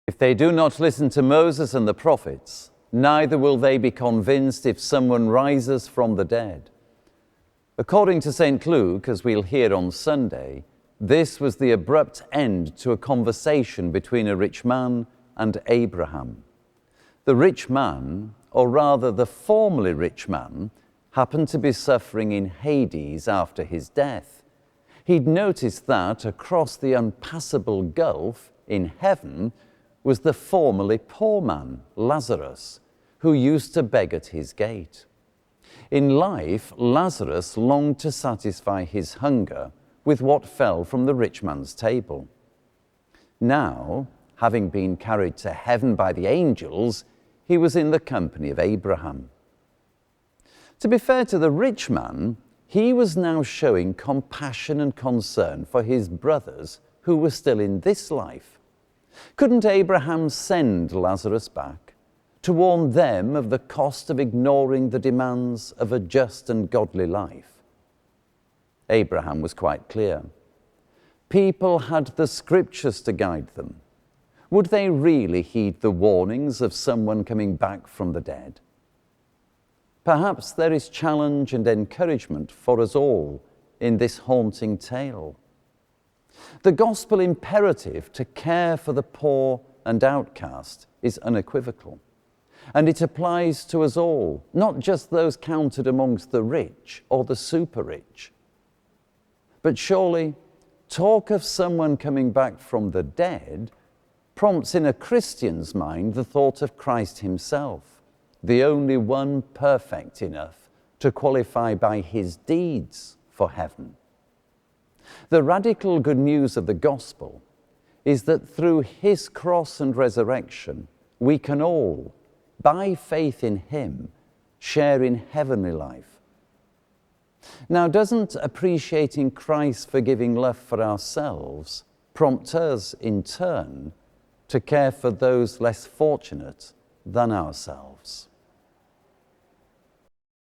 If they do not listen to Moses and the prophets, neither will they be convinced if someone rises from the dead. According to St. Luke, as we'll hear on Sunday, this was the abrupt end to a conversation between a rich man and Abraham. The rich man, or rather the formerly rich man, happened to be suffering in Hades after his death. He'd noticed that across the unpassable gulf in heaven was the formerly poor man, Lazarus, who used to beg at his gate. In life, Lazarus longed to satisfy his hunger with what fell from the rich man's table. Now, having been carried to heaven by the angels, he was in the company of Abraham. To be fair to the rich man, he was now showing compassion and concern for his brothers who were still in this life. Couldn't Abraham send Lazarus back to warn them of the cost of ignoring the demands of a just and godly life? Abraham was quite clear. People had the scriptures to guide them. Would they really heed the warnings of someone coming back from the dead? Perhaps there is challenge and encouragement for us all in this haunting tale. The gospel imperative to care for the poor and outcast is unequivocal, and it applies to us all, not just those counted amongst the rich or the super rich. But surely, talk of someone coming back from the dead prompts in a Christian's mind the thought of Christ himself, the only one perfect enough to qualify by his deeds for heaven. The radical good news of the gospel is that through his cross and resurrection, we can all, by faith in him, share in heavenly life. Now, doesn't appreciating Christ's forgiving love for ourselves prompt us, in turn, to care for those less fortunate than ourselves?